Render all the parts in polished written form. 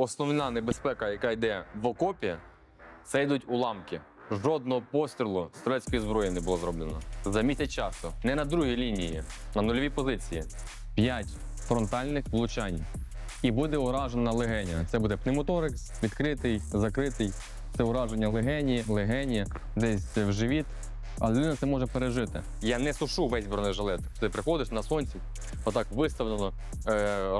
основна небезпека, яка йде в окопі, це йдуть уламки. Жодного пострілу стрілецької зброї не було зроблено. За місяць часу. Не на другій лінії, на нульовій позиції. 5 фронтальних влучань. І буде уражена легеня. Це буде пневмоторакс, відкритий, закритий. Це ураження легені, десь в живіт. А людина це може пережити. Я не сушу весь бронежилет. Ти приходиш на сонці, отак виставлено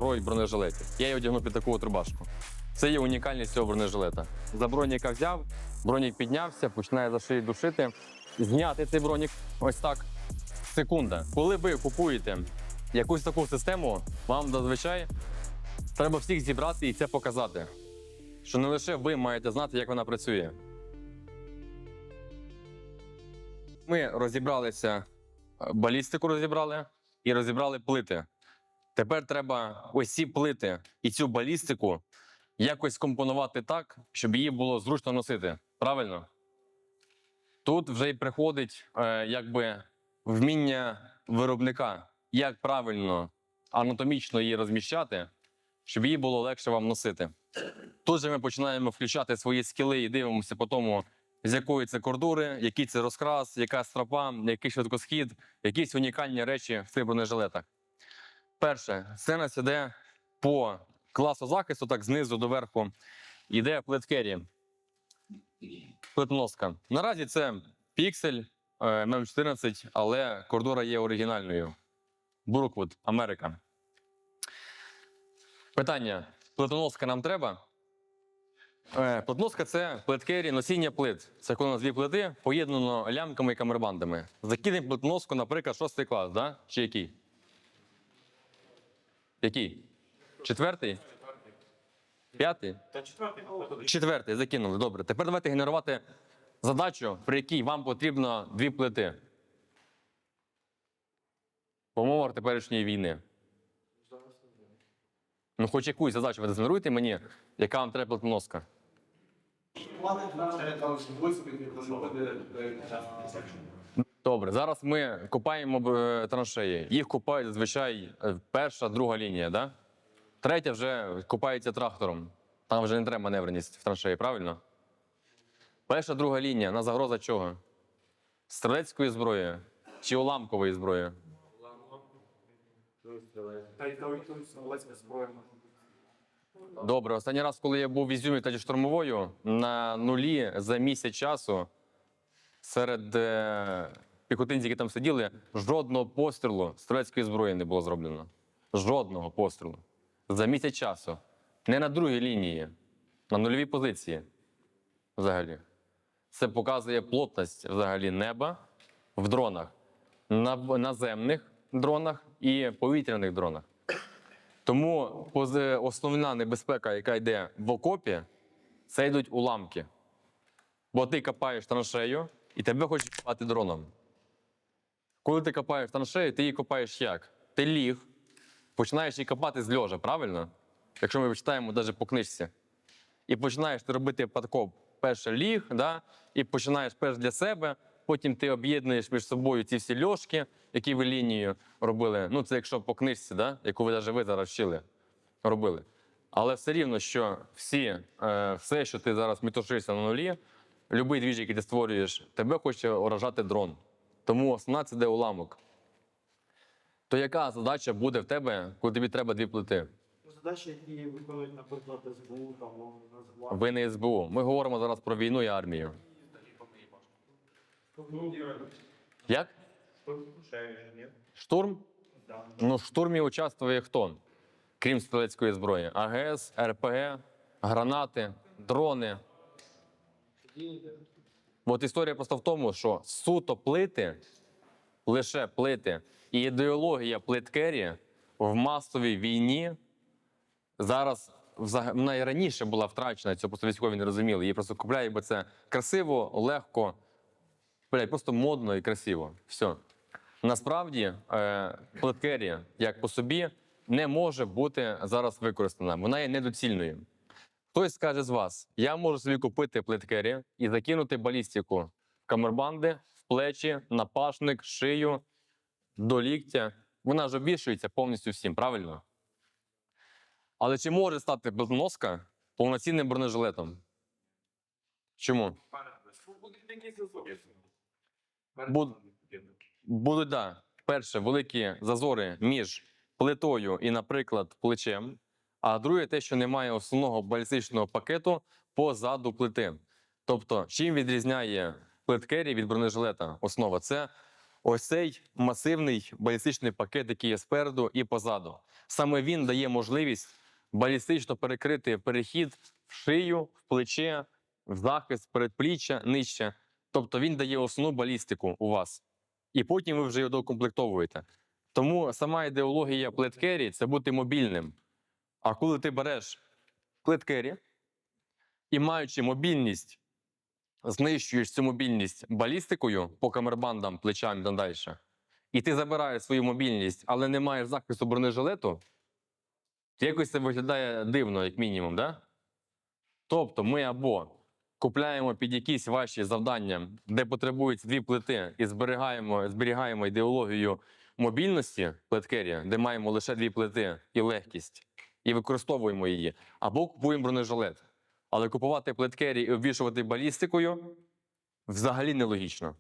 рой бронежилетів. Я її одягну під таку от рубашку. Це є унікальність цього бронежилета. За броніка взяв, бронік піднявся, починає за шиї душити. Зняти цей бронік ось так. Секунда. Коли ви купуєте якусь таку систему, вам зазвичай треба всіх зібрати і це показати. Що не лише ви маєте знати, як вона працює. Ми розібралися, балістику розібрали і розібрали плити. Тепер треба ось ці плити і цю балістику якось компонувати так, щоб її було зручно носити. Правильно? Тут вже й приходить якби вміння виробника, як правильно анатомічно її розміщати, щоб її було легше вам носити. Тут же ми починаємо включати свої скіли і дивимося по тому, з якої це кордури, який це розкрас, яка стропа, який швидкосхід, якісь унікальні речі в цих бронежилетах. Перше, це нас іде по класу захисту, так знизу до верху, йде плиткері, плитоноска. Наразі це піксель ММ14, але кордура є оригінальною. Бруквуд, Америка. Питання, плитоноска нам треба? Плитоноска – це плиткері, носіння плит. Це коли у нас дві плити поєднано лямками і камербандами. Закинемо плитоноску, наприклад, 6 клас, да? Чи який? Який? 4? 5? Та 4. 4 закинули, добре. Тепер давайте генерувати задачу, при якій вам потрібно 2 плити. По умовах теперішньої війни. Ну, хоч якусь задачу ви згенеруйте мені, яка вам треба плитоноска. Добре, зараз ми копаємо траншеї. Їх копають зазвичай перша, друга лінія, да? Третя вже копається трактором. Там вже не треба маневреність в траншеї, правильно? Перша, друга лінія, на загроза чого? Стрілецької зброї чи уламкової зброї? Та й стрілецька зброя. Добре, останній раз, коли я був в Ізюмі та штурмовою, на нулі за місяць часу серед піхотинців, які там сиділи, жодного пострілу стрілецької зброї не було зроблено. Жодного пострілу. За місяць часу. Не на другій лінії, на нульовій позиції взагалі. Це показує плотність взагалі неба в дронах. На наземних дронах і повітряних дронах. Тому основна небезпека, яка йде в окопі, це йдуть уламки. Бо ти копаєш траншею і тебе хочуть копати дроном. Коли ти копаєш траншею, ти її копаєш як? Ти ліг, починаєш її копати з льожа, правильно? Якщо ми читаємо навіть по книжці. І починаєш ти робити подкоп. Перше ліг, да? І починаєш перш для себе, потім ти об'єднуєш між собою ці всі льошки, які ви лінію робили. Ну, це якщо по книжці, да? Яку ви навіть ви зараз вчили, робили. Але все рівно, що все, що ти зараз метушишся на нулі, будь-який двіж, який ти створюєш, тебе хоче уражати дрон. Тому основна це де уламок. То яка задача буде в тебе, коли тобі треба 2 плити? Задачі, які виконують, наприклад, СБУ, там, Нацгвардія. Ви не СБУ. Ми говоримо зараз про війну і армію. Як? Штурм? Да. Ну, в штурмі участвує хто? Крім стрілецької зброї. АГС, РПГ, гранати, дрони. От історія просто в тому, що суто плити, лише плити і ідеологія плиткері в масовій війні зараз, вона і раніше була втрачена, цього просто військові не розуміли. Її просто купляють, бо це красиво, легко, просто модно і красиво. Все. Насправді, плиткері, як по собі, не може бути зараз використана. Вона є недоцільною. Хтось скаже з вас, я можу собі купити плиткері і закинути балістику в камербанди, в плечі, на пашник, шию, до ліктя. Вона ж обвішується повністю всім, правильно? Але чи може стати плитоноска повноцінним бронежилетом. Чому? Будуть, да. Перше, великі зазори між плитою і, наприклад, плечем. А друге, те, що немає основного балістичного пакету позаду плити. Тобто, чим відрізняє плит-керрі від бронежилета? Основа – це ось цей масивний балістичний пакет, який є спереду і позаду. Саме він дає можливість балістично перекрити перехід в шию, в плече, в захист, передпліччя, нижче. Тобто він дає основну балістику у вас. І потім ви вже його докомплектовуєте. Тому сама ідеологія плит-керрі – це бути мобільним. А коли ти береш плит-керрі і, маючи мобільність, знищуєш цю мобільність балістикою по камербандам, плечам і так далі, і ти забираєш свою мобільність, але не маєш захисту бронежилету, то якось це виглядає дивно, як мінімум, да? Тобто ми або купляємо під якісь ваші завдання, де потребуються дві плити, і зберігаємо ідеологію мобільності плит-керрі, де маємо лише дві плити і легкість, і використовуємо її, або купуємо бронежилет. Але купувати плит-керрі і обвішувати балістикою взагалі нелогічно.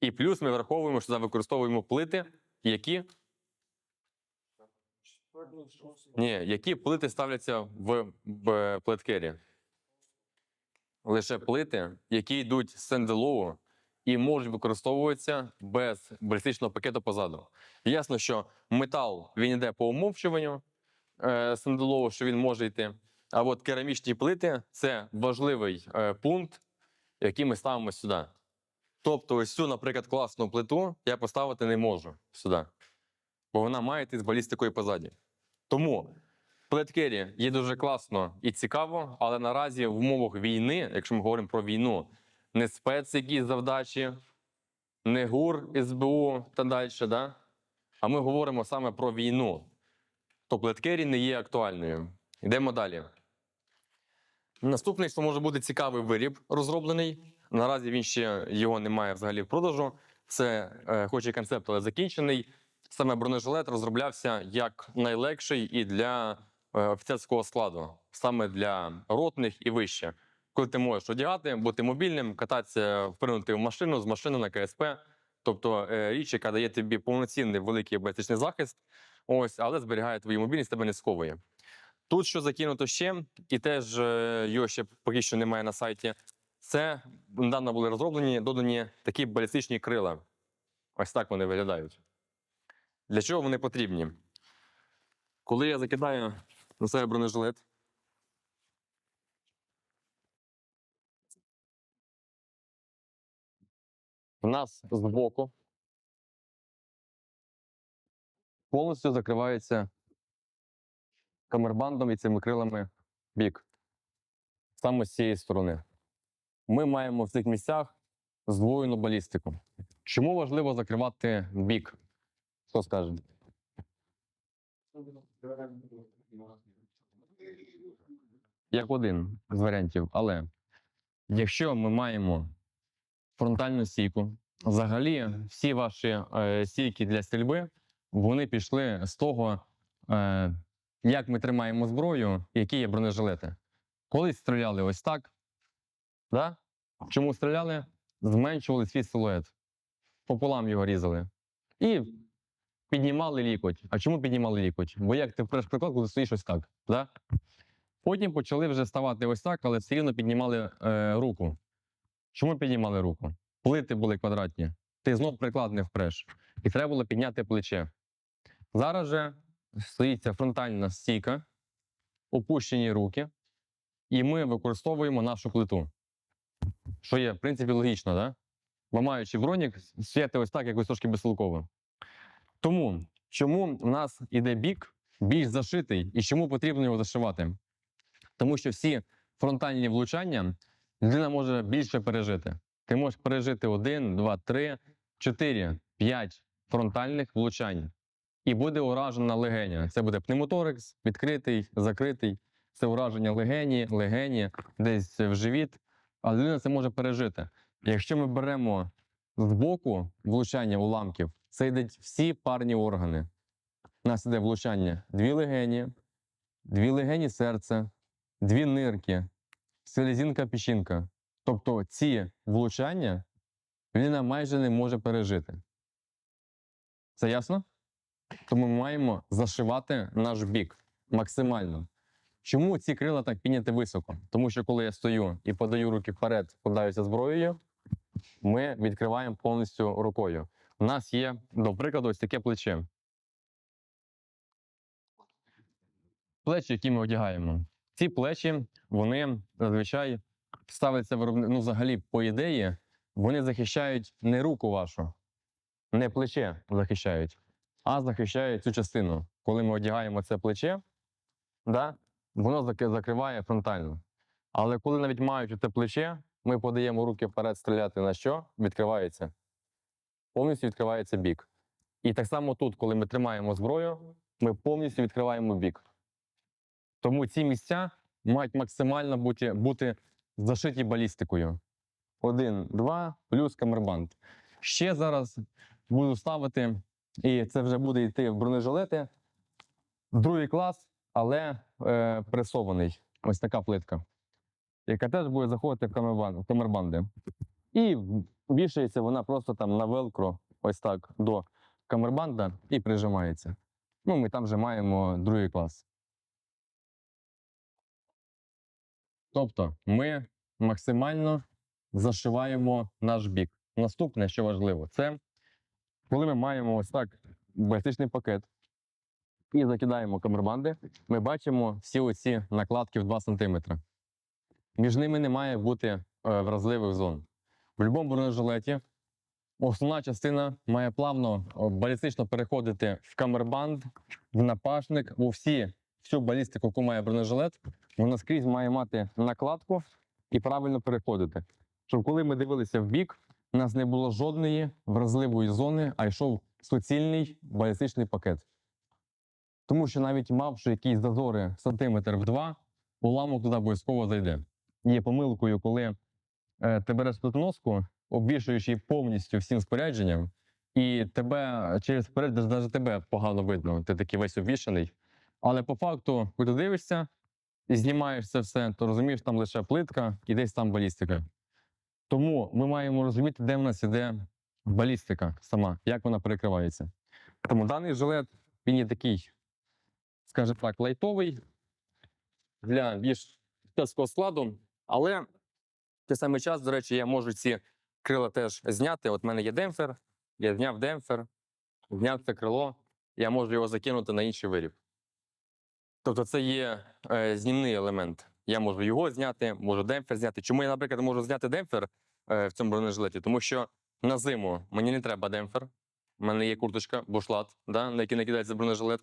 І плюс ми враховуємо, що використовуємо плити, які плити ставляться в плит-керрі. Лише плити, які йдуть з стендалону і можуть використовуватися без балістичного пакету позаду. Ясно, що метал, він йде по умовчуванню стендалону, що він може йти. А от керамічні плити – це важливий пункт, який ми ставимо сюди. Тобто ось цю, наприклад, класну плиту я поставити не можу сюди, бо вона має йти з балістикою позаді. Тому плит-керрі є дуже класно і цікаво, але наразі в умовах війни, якщо ми говоримо про війну, не спец якісь завдачі, не ГУР, СБУ та далі, да? А ми говоримо саме про війну, то плит-керрі не є актуальною. Йдемо далі. Наступний, що може бути цікавий виріб розроблений. Наразі він ще його немає взагалі в продажу. Це хоч і концепт, але закінчений. Саме бронежилет розроблявся як найлегший і для офіцерського складу. Саме для ротних і вище. Коли ти можеш одягати, бути мобільним, кататися, впринути в машину, з машини на КСП. Тобто річ, яка дає тобі повноцінний великий балістичний захист, ось, але зберігає твою мобільність, тебе не сковує. Тут що закинуто ще, і теж його ще поки що немає на сайті, це недавно були розроблені, додані такі балістичні крила. Ось так вони виглядають. Для чого вони потрібні? Коли я закидаю на себе бронежилет, в нас збоку повністю закривається камербандом і цими крилами бік. Саме з цієї сторони. Ми маємо в цих місцях здвоєну балістику. Чому важливо закривати бік? Хто скаже? Як один з варіантів. Але якщо ми маємо фронтальну стійку, взагалі всі ваші стійки для стрільби, вони пішли з того, як ми тримаємо зброю, які є бронежилети. Колись стріляли ось так. Да? Чому стріляли? Зменшували свій силует. Пополам його різали. І піднімали лікоть. А чому піднімали лікоть? Бо як ти впреш приклад, коли стоїш ось так. Да? Потім почали вже ставати ось так, але все рівно піднімали руку. Чому піднімали руку? Плити були квадратні. Ти знов приклад не впреш. І треба було підняти плече. Зараз же стоїть ця фронтальна стійка, опущені руки, і ми використовуємо нашу плиту. Що є, в принципі, логічно, да? Бо маючи бронік, стояти ось так, якось трошки безтолково. Тому, чому в нас іде бік більш зашитий і чому потрібно його зашивати? Тому що всі фронтальні влучання людина може більше пережити. Ти можеш пережити 1, 2, 3, 4, 5 фронтальних влучань. І буде уражена легеня. Це буде пневмоторакс, відкритий, закритий. Це ураження легені, десь в живіт. А людина це може пережити. Якщо ми беремо збоку влучання уламків, це йдуть всі парні органи. У нас йде влучання дві легені серця, дві нирки, селезінка, печінка. Тобто ці влучання людина майже не може пережити. Це ясно? Тому ми маємо зашивати наш бік максимально. Чому ці крила так підняті високо? Тому що коли я стою і подаю руки вперед, вкладаюся зброєю, ми відкриваємо повністю рукою. У нас є, до прикладу, ось таке плече. Плечі, які ми одягаємо. Ці плечі, вони зазвичай ставляться ну, взагалі, по ідеї, вони захищають не руку вашу, не плече захищають, а захищають цю частину. Коли ми одягаємо це плече, да, воно закриває фронтально. Але коли навіть маючи це плече, ми подаємо руки вперед стріляти на що? Відкривається. Повністю відкривається бік. І так само тут, коли ми тримаємо зброю, ми повністю відкриваємо бік. Тому ці місця мають максимально бути зашиті балістикою. 1, 2, плюс камербанд. Ще зараз буду ставити, і це вже буде йти в бронежилети, другий клас, але пресований. Ось така плитка, яка теж буде заходити в камербанди. І вішається вона просто там на велкро, ось так, до камербанда і прижимається. Ну, ми там вже маємо другий клас. Тобто ми максимально зашиваємо наш бік. Наступне, що важливо, це коли ми маємо ось так балістичний пакет і закидаємо камербанди, ми бачимо всі оці накладки в 2 см. Між ними не має бути вразливих зон. В будь-якому бронежилеті основна частина має плавно балістично переходити в камербанд, в напашник, всю балістику, яку має бронежилет, вона скрізь має мати накладку і правильно переходити. Щоб коли ми дивилися в бік, у нас не було жодної вразливої зони, а йшов суцільний балістичний пакет. Тому що навіть мавши якісь зазори сантиметр в 2, уламок туди обов'язково зайде. Є помилкою, коли ти береш плитоноску, обвішуєш її повністю всім спорядженням, і тебе через вперед, навіть тебе погано видно, ти такий весь обвішаний. Але по факту, коли ти дивишся і знімаєш це все, то розумієш, там лише плитка і десь там балістика. Тому ми маємо розуміти, де в нас іде балістика сама, як вона перекривається. Тому даний жилет, він є такий, скажімо так, лайтовий для більш тяжкого складу, але в той самий час, до речі, я можу ці крила теж зняти. От в мене є демпфер, я зняв демпфер, зняв це крило, я можу його закинути на інший виріб. Тобто це є знімний елемент. Я можу його зняти, можу демпфер зняти. Чому я, наприклад, можу зняти демпфер в цьому бронежилеті? Тому що на зиму мені не треба демпфер, у мене є курточка, бушлат, да, на який накидається бронежилет.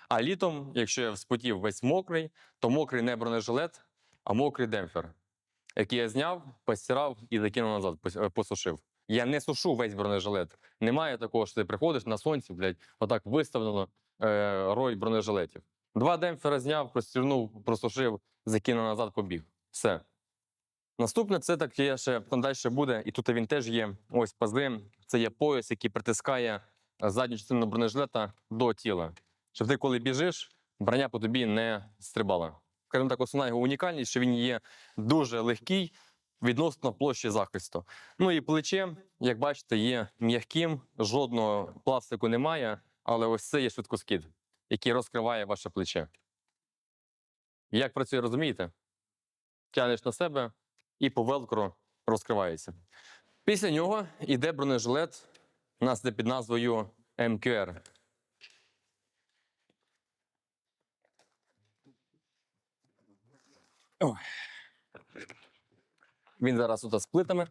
А літом, якщо я вспотів весь мокрий, то мокрий не бронежилет, а мокрий демпфер, який я зняв, постирав і закинув назад, посушив. Я не сушу весь бронежилет. Немає такого, що ти приходиш на сонці, блядь, отак виставлено рой бронежилетів. 2 демпфера зняв, простірнув, просушив, закинув назад, побіг. Все. Наступне, це так є ще, там далі буде, і тут він теж є, ось пази. Це є пояс, який притискає задню частину бронежилета до тіла. Щоб ти, коли біжиш, броня по тобі не стрибала. Скажімо так, основна його унікальність, що він є дуже легкий відносно площі захисту. Ну і плече, як бачите, є м'яким, жодного пластику немає, але ось це є швидкоскид, який розкриває ваше плече. Як працює, розумієте? Тянеш на себе і по велкро розкривається. Після нього йде бронежилет, у нас йде під назвою МQR. Ой. Він зараз тут з плитами.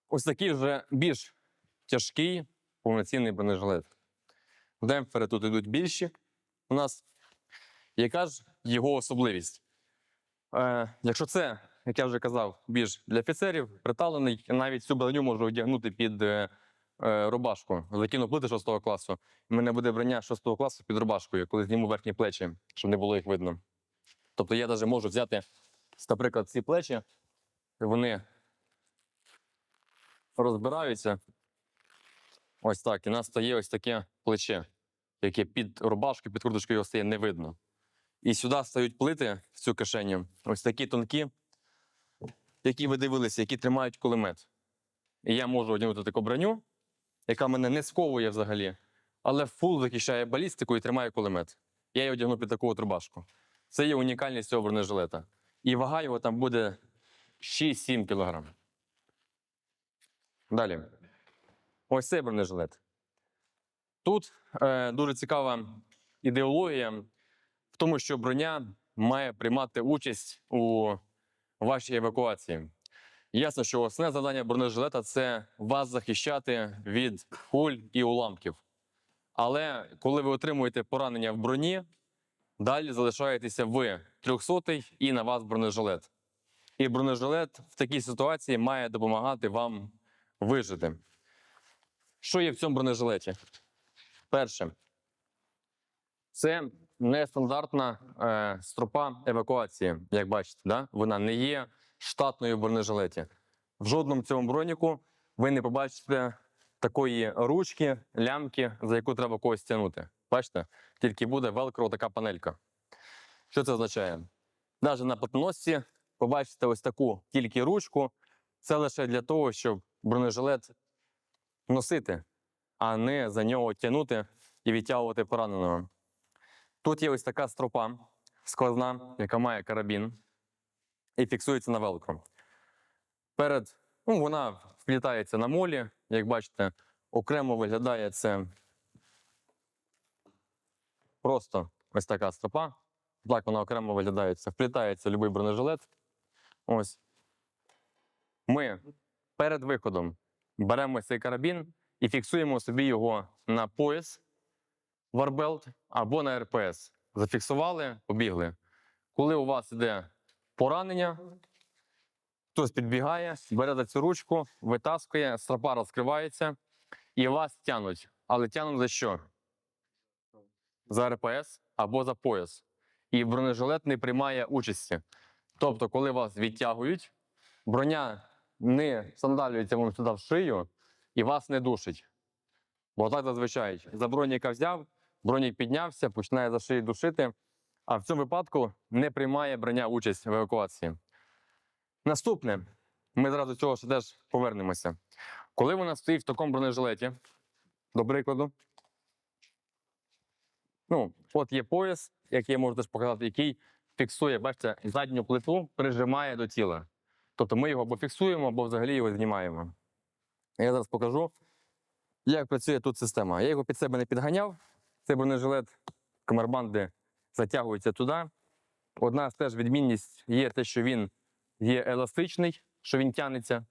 Ось такий вже більш тяжкий, повноцінний бронежилет. Демпфери тут йдуть більші у нас. Яка ж його особливість? Якщо це, як я вже казав, більш для офіцерів, приталений, я навіть цю броню можу одягнути під рубашку. Закину плити 6 класу, і в мене буде броня 6 класу під рубашкою, коли зніму верхні плечі, щоб не було їх видно. Тобто я навіть можу взяти, наприклад, ці плечі, вони розбираються. Ось так. І у нас стає ось таке плече, яке під рубашкою, під курточкою його стає не видно. І сюди стають плити в цю кишеню. Ось такі тонкі, які ви дивилися, які тримають кулемет. І я можу одягнути таку броню, яка мене не сковує взагалі, але фул захищає балістику і тримає кулемет. Я її одягну під таку от рубашку. Це є унікальність цього бронежилета. І вага його там буде 6-7 кг. Далі. Ось цей бронежилет. Тут дуже цікава ідеологія в тому, що броня має приймати участь у вашій евакуації. Ясно, що основне завдання бронежилета – це вас захищати від куль і уламків. Але коли ви отримуєте поранення в броні, далі залишаєтеся ви 300-й і на вас бронежилет. І бронежилет в такій ситуації має допомагати вам вижити. Що є в цьому бронежилеті? Перше. Це нестандартна стропа евакуації, як бачите. Да? Вона не є штатною в бронежилеті. В жодному цьому броніку ви не побачите такої ручки, лямки, за яку треба когось тягнути. Бачите? Тільки буде велкро така панелька. Що це означає? Навіть на платоносці побачите ось таку тільки ручку. Це лише для того, щоб бронежилет носити, а не за нього тягнути і відтягувати пораненого. Тут є ось така стропа сквозна, яка має карабін і фіксується на велкро. Вона вплітається на молі, як бачите, окремо виглядає це просто ось така стропа. Так вона окремо виглядає, вплітається в будь-який бронежилет. Ось. Ми перед виходом беремо цей карабін і фіксуємо собі його на пояс, варбелт або на РПС. Зафіксували, побігли. Коли у вас йде поранення, хтось підбігає, бере за цю ручку, витаскує, стропа розкривається і вас тянуть. Але тянуть за що? За РПС або за пояс. І бронежилет не приймає участі. Тобто, коли вас відтягують, броня не сандалюється вам сюди в шию і вас не душить. Бо так зазвичай. За броніка взяв, бронік піднявся, починає за шиї душити, а в цьому випадку не приймає броня участь в евакуації. Наступне, ми зараз до цього ще теж повернемося. Коли вона стоїть в такому бронежилеті, до прикладу, от є пояс, який я можу теж показати, який фіксує, бачите, задню плиту прижимає до тіла. Тобто ми його або фіксуємо, або взагалі його знімаємо. Я зараз покажу, як працює тут система. Я його під себе не підганяв. Цей бронежилет, камербанди затягуються туди. Одна теж відмінність є те, що він є еластичний, що він тягнеться.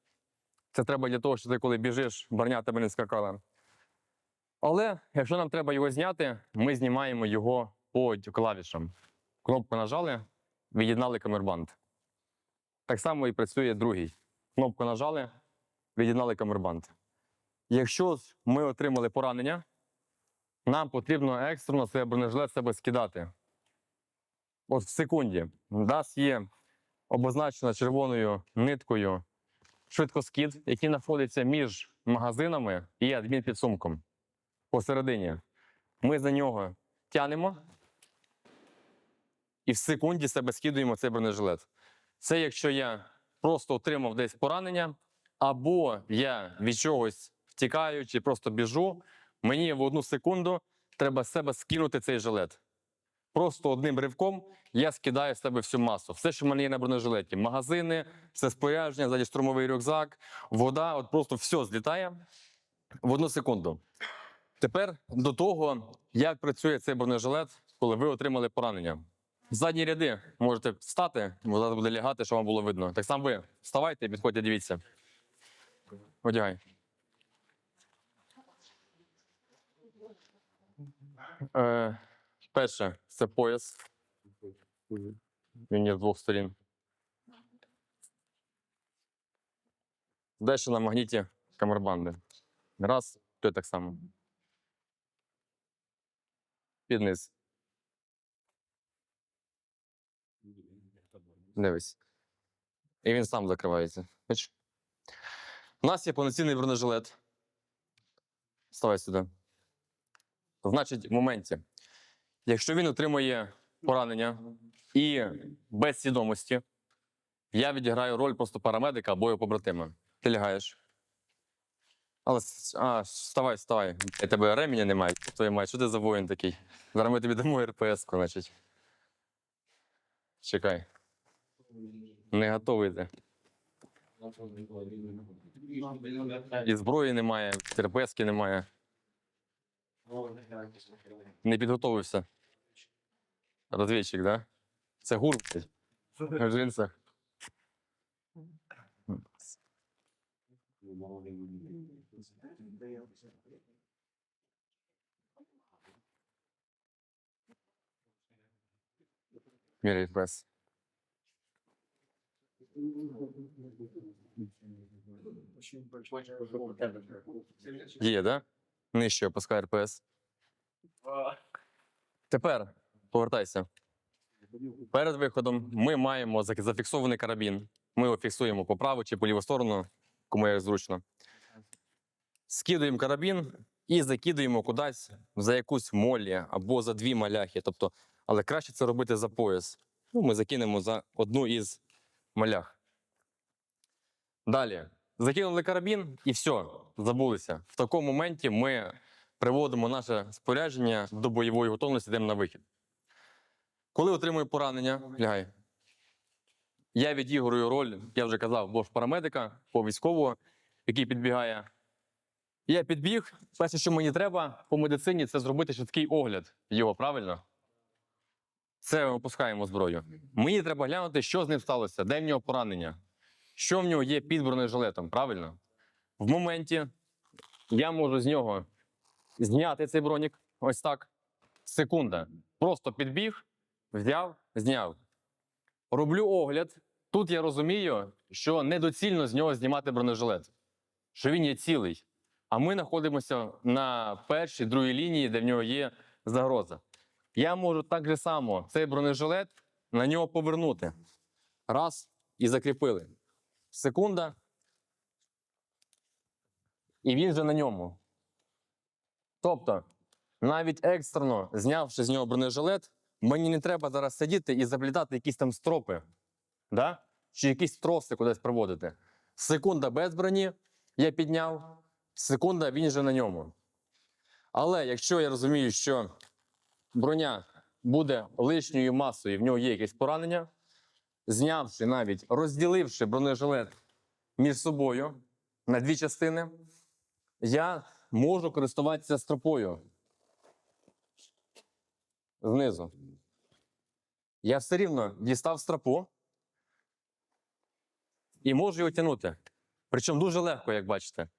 Це треба для того, що ти коли біжиш, броня тебе не скакала. Але якщо нам треба його зняти, ми знімаємо його по клавішам. Кнопку нажали, від'єднали камербанд. Так само і працює другий. Кнопку нажали, від'єднали камербанд. Якщо ми отримали поранення, нам потрібно екстрено цей бронежилет з себе скидати. От в секунді. У нас є обозначена червоною ниткою швидкоскид, який знаходиться між магазинами і адмінпідсумком. Посередині. Ми за нього тянемо і в секунді себе скидуємо цей бронежилет. Це якщо я просто отримав десь поранення, або я від чогось втікаю чи просто біжу, мені в 1 секунду треба з себе скинути цей жилет. Просто одним ривком я скидаю з себе всю масу. Все, що в мене є на бронежилеті. Магазини, все спорядження, ззаді штурмовий рюкзак, вода, от просто все злітає в 1 секунду. Тепер до того, як працює цей бронежилет, коли ви отримали поранення. Задні ряди можете встати, бо зараз буде лягати, щоб вам було видно. Так само ви вставайте, підходьте, дивіться. Одягай. Перше, це пояс. Він є з 2 сторін. Далі на магніті камербанди. Раз, то так само. Під низ. Дивись. І він сам закривається. Бачиш? У нас є повноцінний бронежилет. Ставай сюди. Значить, в моменті, якщо він отримує поранення і без свідомості, я відіграю роль просто парамедика або його побратима. Ти лягаєш. Але вставай, вставай. Я тебе ременя немає. Твоя мать, що ти за воїн такий? Зараз ми тобі дамо РПС-ку, значить. Чекай. Не готовий ти. І зброї немає, РПС-ки немає. Не підготовився. Розвідчик, да? Це гур, блядь, в джинсах. Міряй прес. Є, да? Нижче опускай РПС. Тепер повертайся. Перед виходом ми маємо зафіксований карабін. Ми його фіксуємо по праву чи по ліву сторону, кому як зручно. Скидуємо карабін і закидуємо кудись за якусь молі або за 2 маляхи. Тобто, але краще це робити за пояс. Ну, ми закинемо за одну із малях. Далі. Закинули карабін і все, забулися. В такому моменті ми приводимо наше спорядження до бойової готовності, йдемо на вихід. Коли отримую поранення, лягай. Я відіграю роль, я вже казав, або ж парамедика, по військового, який підбігає. Я підбіг, перше, що мені треба по медицині, це зробити швидкий огляд його, правильно? Це опускаємо зброю. Мені треба глянути, що з ним сталося, де в нього поранення, що в нього є під бронежилетом, правильно? В моменті я можу з нього зняти цей бронік, ось так, секунда. Просто підбіг, взяв, зняв. Роблю огляд. Тут я розумію, що недоцільно з нього знімати бронежилет, що він є цілий. А ми знаходимося на першій, другій лінії, де в нього є загроза. Я можу так же само цей бронежилет на нього повернути. Раз, і закріпили. Секунда. І він же на ньому. Тобто, навіть екстрено знявши з нього бронежилет, мені не треба зараз сидіти і заплітати якісь там стропи. Да? Чи якісь троси кудись проводити. Секунда без броні, я підняв. Секунда, він же на ньому. Але якщо я розумію, що броня буде лишньою масою, і в нього є якесь поранення, знявши навіть, розділивши бронежилет між собою на 2 частини, я можу користуватися стропою знизу. Я все рівно дістав стропу і можу його тягнути. Причому дуже легко, як бачите.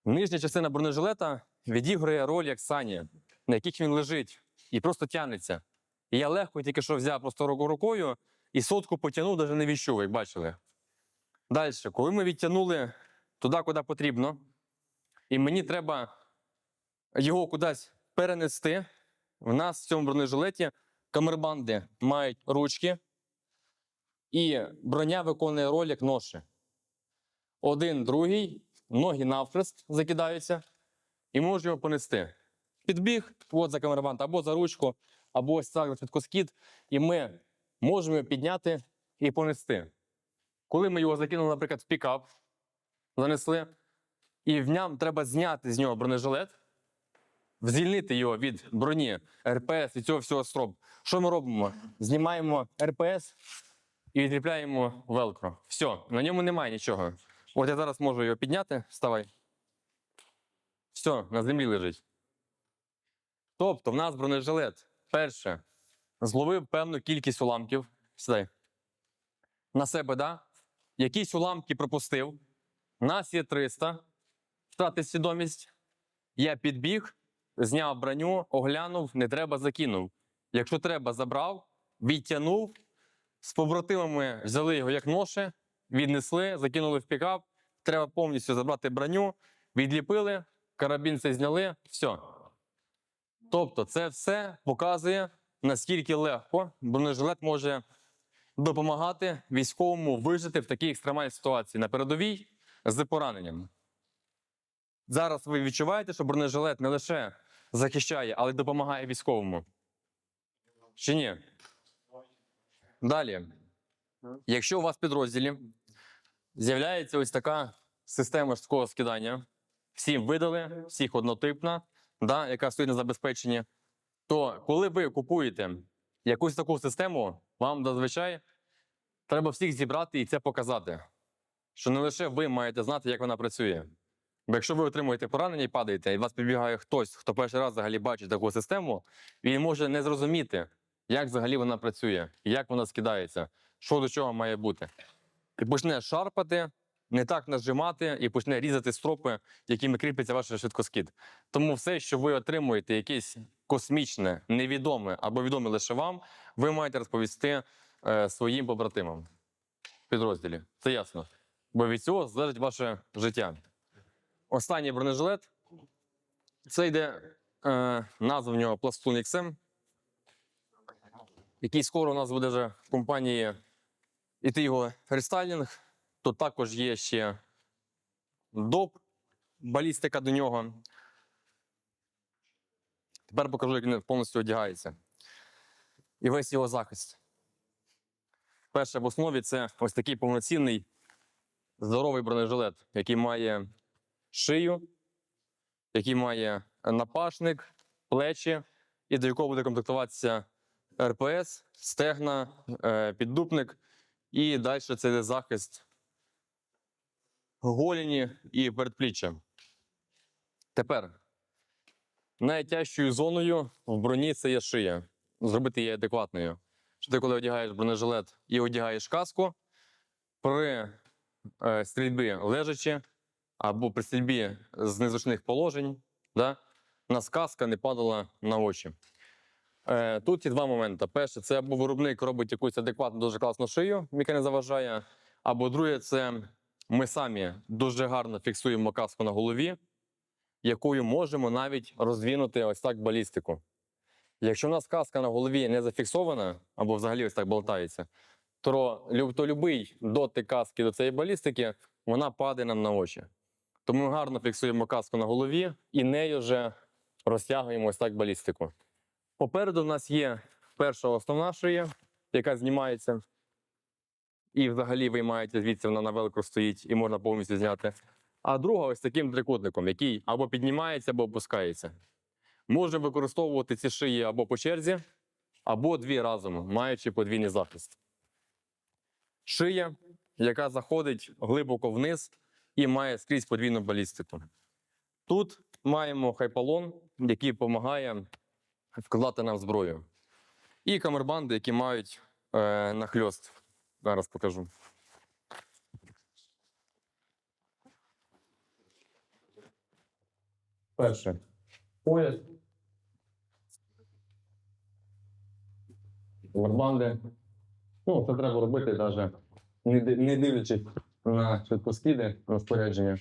Нижня частина бронежилета відіграє роль як сані, на яких він лежить і просто тягнеться. І я легко тільки що взяв просто рукою і сотку потягнув, навіть не відчув, як бачили. Далі, коли ми відтягнули туди, куди потрібно, і мені треба його кудись перенести, в нас в цьому бронежилеті камербанди мають ручки, і броня виконує роль як ноші. Один, другий, ноги навхрест закидаються, і можу його понести. Підбіг, от за камербанд, або за ручку, або ось так швидкоскид, і ми можемо його підняти і понести. Коли ми його закинули, наприклад, в пікап, занесли, і в ньому треба зняти з нього бронежилет, звільнити його від броні, РПС і цього всього строп. Що ми робимо? Знімаємо РПС і відліпляємо велкро. Все, на ньому немає нічого. От я зараз можу його підняти, вставай. Все, на землі лежить. Тобто в нас бронежилет, перше, зловив певну кількість уламків. Сідай. На себе, да? Якісь уламки пропустив. Нас є 300. Втратив свідомість. Я підбіг, зняв броню, оглянув, не треба, закинув. Якщо треба, забрав, відтягнув. З побратимами взяли його як ноше, віднесли, закинули в пікап. Треба повністю забрати броню, відліпили, карабін цей зняли, все. Тобто це все показує, наскільки легко бронежилет може допомагати військовому вижити в такій екстремальній ситуації на передовій з пораненням. Зараз ви відчуваєте, що бронежилет не лише захищає, але й допомагає військовому? Чи ні? Далі. Якщо у вас в підрозділі з'являється ось така система жорсткого скидання, всім видали, всіх однотипна, да, яка стоїть на забезпеченні, то коли ви купуєте якусь таку систему, вам зазвичай треба всіх зібрати і це показати. Що не лише ви маєте знати, як вона працює. Бо якщо ви отримуєте поранення і падаєте, і вас підбігає хтось, хто перший раз взагалі бачить таку систему, він може не зрозуміти, як взагалі вона працює, як вона скидається, що до чого має бути. І почне шарпати, не так нажимати і почне різати стропи, якими кріпиться ваш швидкоскид. Тому все, що ви отримуєте, якесь космічне, невідоме або відоме лише вам, ви маєте розповісти своїм побратимам в підрозділі. Це ясно. Бо від цього залежить ваше життя. Останній бронежилет. Це йде назва в нього Plastun XM, який скоро у нас буде вже в компанії іти його рестайлінг. Тут також є ще доп, балістика до нього. Тепер покажу, як він повністю одягається. І весь його захист. Перше в основі це ось такий повноцінний здоровий бронежилет, який має шию, який має напашник, плечі, і до якого буде комплектуватися РПС, стегна, піддупник. І далі це йде захист голені і передпліччя. Тепер найтяжчою зоною в броні це є шия. Зробити її адекватною. Що ти, коли одягаєш бронежилет і одягаєш каску, при стрільбі лежачи або при стрільбі з незручних положень, да, у нас каска не падала на очі. Тут є два моменти. Перше, це або виробник робить якусь адекватну, дуже класну шию, яка не заважає, або друге, це ми самі дуже гарно фіксуємо каску на голові, якою можемо навіть роздвинути ось так балістику. Якщо у нас каска на голові не зафіксована, або взагалі ось так болтається, то любий дотик каски до цієї балістики, вона падає нам на очі. Тому ми гарно фіксуємо каску на голові і нею вже розтягуємо ось так балістику. Попереду в нас є перша основна шия, яка знімається. І взагалі виймається звідси, вона на велику стоїть і можна повністю зняти. А друга ось таким трикутником, який або піднімається, або опускається. Можемо використовувати ці шиї або по черзі, або дві разом, маючи подвійний захист. Шия, яка заходить глибоко вниз і має скрізь подвійну балістику. Тут маємо хайпалон, який допомагає вкладати нам зброю. І камербанди, які мають нахльост. Зараз покажу. Перше. Пояс. Камербанди. Ну, це треба робити навіть не дивлячись на швидкоскиди, на спорядження.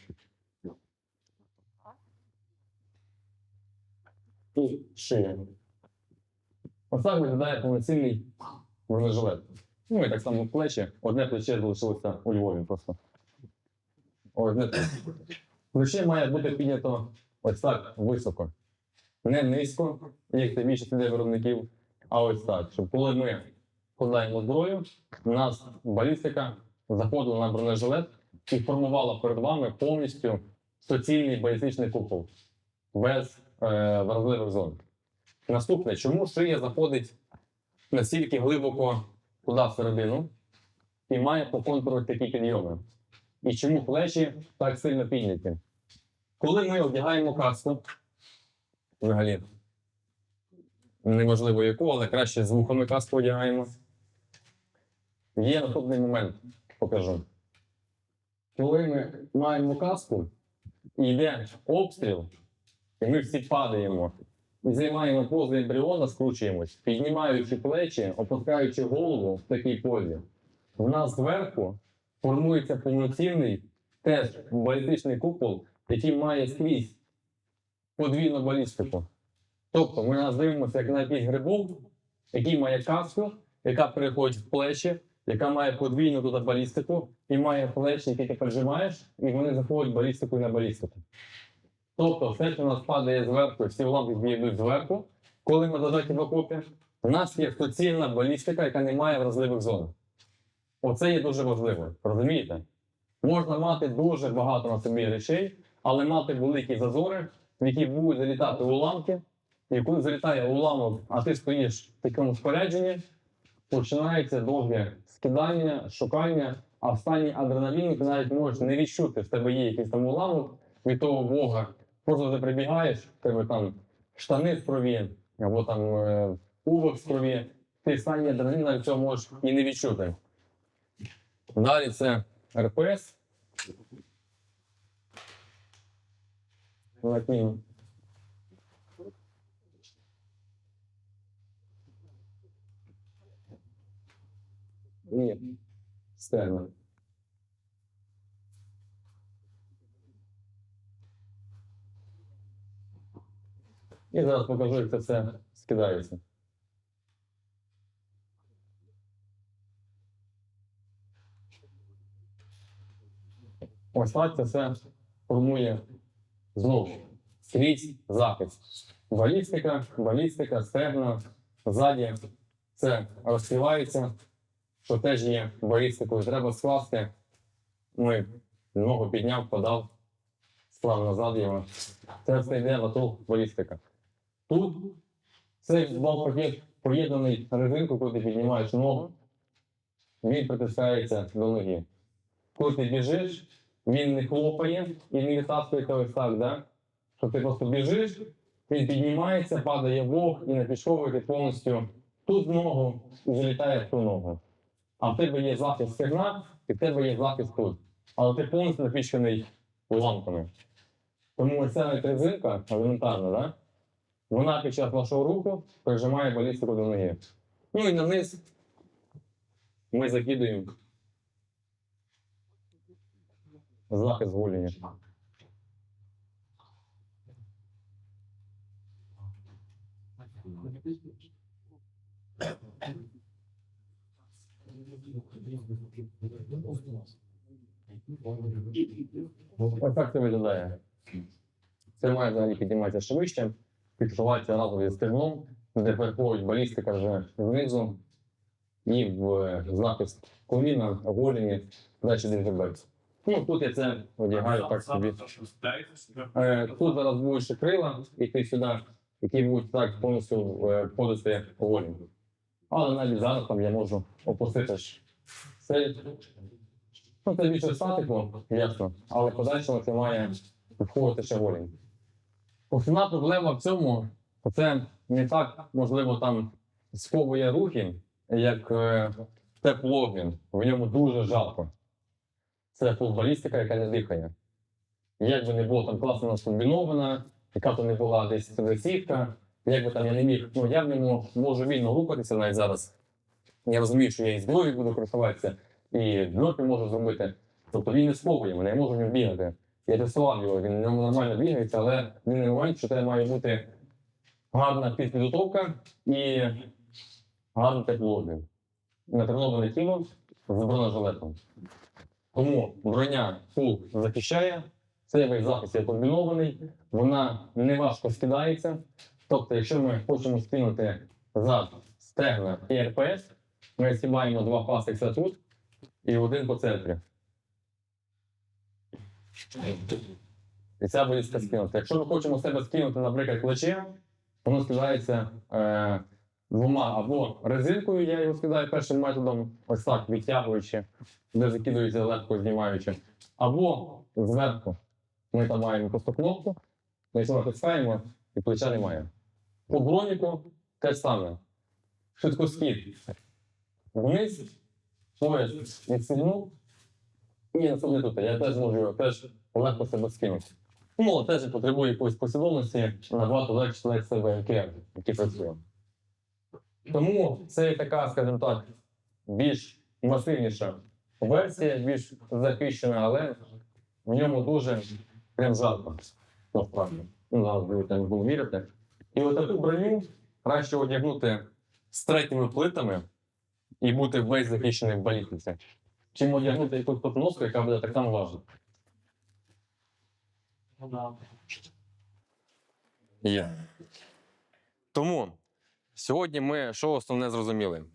І шия. Ось так виглядає повноцінний бронежилет. Ну і так само плечі. Одне плече залишилося у Львові просто. Одне плече має бути піднято ось так високо. Не низько, як це більшість людей виробників, а ось так. Щоб коли ми вкладаємо зброю, у нас балістика заходила на бронежилет і формувала перед вами повністю суцільний балістичний купол. Без вразливих зон. Наступне, чому шия заходить настільки глибоко туди всередину і має по контуру такі підйоми? І чому плечі так сильно підняті? Коли ми одягаємо каску, взагалі, неважливо яку, але краще з вухами каску одягаємо, є наступний момент, покажу. Коли ми маємо каску і йде обстріл, і ми всі падаємо, і займаємо позу ембріона, скручуємось, піднімаючи плечі, опускаючи голову в такій позі. У нас зверху формується повноцінний теж балістичний купол, який має скрізь подвійну балістику. Тобто ми нас дивимося як на якийсь грибок, який має каску, яка переходить в плечі, яка має подвійну туди балістику, і має плечі, які ти піджимаєш, і вони заходять балістикою на балістику. Тобто все, що у нас падає зверху, всі уламки йдуть зверху, коли ми зажаті в окопі, У нас є суцільна балістика, яка не має вразливих зон. Оце є дуже важливо, розумієте? Можна мати дуже багато на собі речей, але мати великі зазори, в які будуть залітати уламки. І коли залітає уламок, а ти стоїш в такому спорядженні, починається довге скидання, шукання, а в стані адреналіну ти навіть можеш не відчути, в тебе є якийсь там уламок від того Бога. Просто ти прибігаєш, в тебе там штани в крові, або там кубок в крові. Ти в стані адреналіну навіть цього можеш і не відчути. Далі це РПС. Латин. І стерна. І зараз покажу, як це все скидається. Ось так це все формує знову скрізь захист. Балістика, стегна, ззаді це розкривається, що теж є балістикою. Треба скласти. Ми ногу підняв, подав, склав назад його. Це все йде вокруг балістика. Тут цей вал-пакет поєднаний резинкою, коли ти піднімаєш ногу, він притискається до ноги. Коли ти біжиш, він не хлопає і не відтаскується ось так, да? Що ти просто біжиш, він піднімається, падає вог і напішовує повністю тут ногу і залітає в ту ногу. А в тебе є захист стегна, і в тебе є захист тут. Але ти повністю напічканий уламками. Тому ось ця резинка, елементарна, да? Вона під час вашого руху прижимає балістику до ноги. Ну і на низ ми закидуємо захист голені. Ось так це виглядає. Це має взагалі підніматися швидше, фіксуватися разом зі стегном, де переходить балістика вже знизу і в захист коліна, голені, далі дивіться. Ну, тут я це одягаю так собі. Тут зараз будуть ще крила, йти сюди, які будуть так повністю входити по голені. Але навіть зараз там я можу опустити цей. Ну, це більше статику, ясно, але подальшому це має входити ще голень. Основна проблема в цьому, це не так, можливо, там сковує рухи, як теплообмін. В ньому дуже жарко. Це футболістика, яка не дихає. Як би не було там класно наскомбінована, яка то не була десь сітка, як би там я не міг, ну я в ньому можу вільно рухатися навіть зараз. Я розумію, що я і зброєю буду користуватися, і дропи можу зробити. Тобто він не сковує мене, я можу в ньому бігати. Я тестував його, він в ньому нормально бігається, але він не момент, що це має бути гарна підготовка і гарний теплообмін. Натреноване тіло з бронежилетом. Тому броня фул захищає, цей весь захист є комбінований, вона не важко скидається. Тобто, якщо ми хочемо скинути зад, стегна і РПС, ми знімаємо два пасикса тут і один по центрі. І ця балістика скинута. Якщо ми хочемо себе скинути, наприклад, плече, воно скидається двома або резинкою, я його скидаю першим методом, ось так відтягуючи, де закидується легко знімаючи, або зверху. Ми там маємо просто кнопку, ми цього натискаємо і плеча немає. По броніку те саме. Швидкоскид вниз, пояс відсунув і наступне тут. Я теж можу його теж легко себе скинути. Ну, теж потребує якоїсь послідовності, набагато легше себе МК, який працює. Тому це така, скажімо так, більш масивніша версія, більш захищена, але в ньому дуже прям жарко. Насправді. Ну, зараз будете вірити. І от таку броню краще одягнути з третіми плитами і бути весь захищений в балістиці, чим одягнути якусь подноску, яка буде так само важити. Є. Тому Сьогодні ми що основне зрозуміли?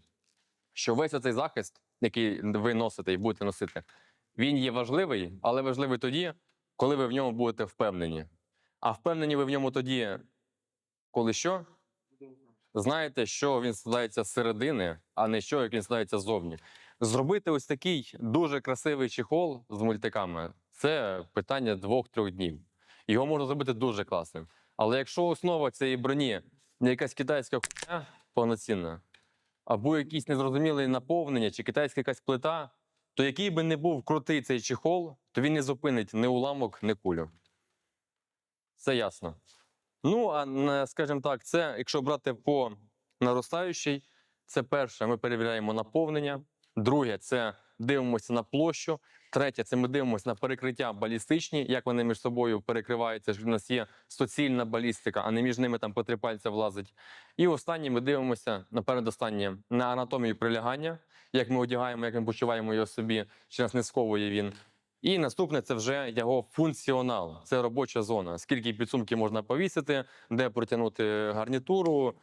Що весь оцей захист, який ви носите і будете носити, він є важливий, але важливий тоді, коли ви в ньому будете впевнені. А впевнені ви в ньому тоді, коли що? Знаєте, що він складається з середини, а не що, як він складається ззовні. Зробити ось такий дуже красивий чехол з мультиками – це питання 2-3 днів. Його можна зробити дуже класним. Але якщо основа цієї броні не якась китайська хуйня повноцінна, або якісь незрозумілі наповнення, чи китайська якась плита, то який би не був крутий цей чехол, то він не зупинить ні уламок, ні кулю. Це ясно. Ну, а скажімо так, це, якщо брати по наростаючій, це перше, ми перевіряємо наповнення. Друге, це дивимося на площу. Третє, це ми дивимося на перекриття балістичні, як вони між собою перекриваються, що в нас є суцільна балістика, а не між ними там по 3 пальця влазить. І останнє ми дивимося, напередостаннє, на анатомію прилягання, як ми одягаємо, як ми почуваємо його собі, чи нас не сковує він. І наступне це вже його функціонал, це робоча зона. Скільки підсумків можна повісити, де протягнути гарнітуру,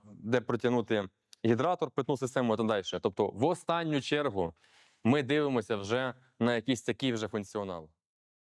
де протягнути гідратор, питну систему і так далі. Тобто в останню чергу ми дивимося вже на якийсь такий вже функціонал.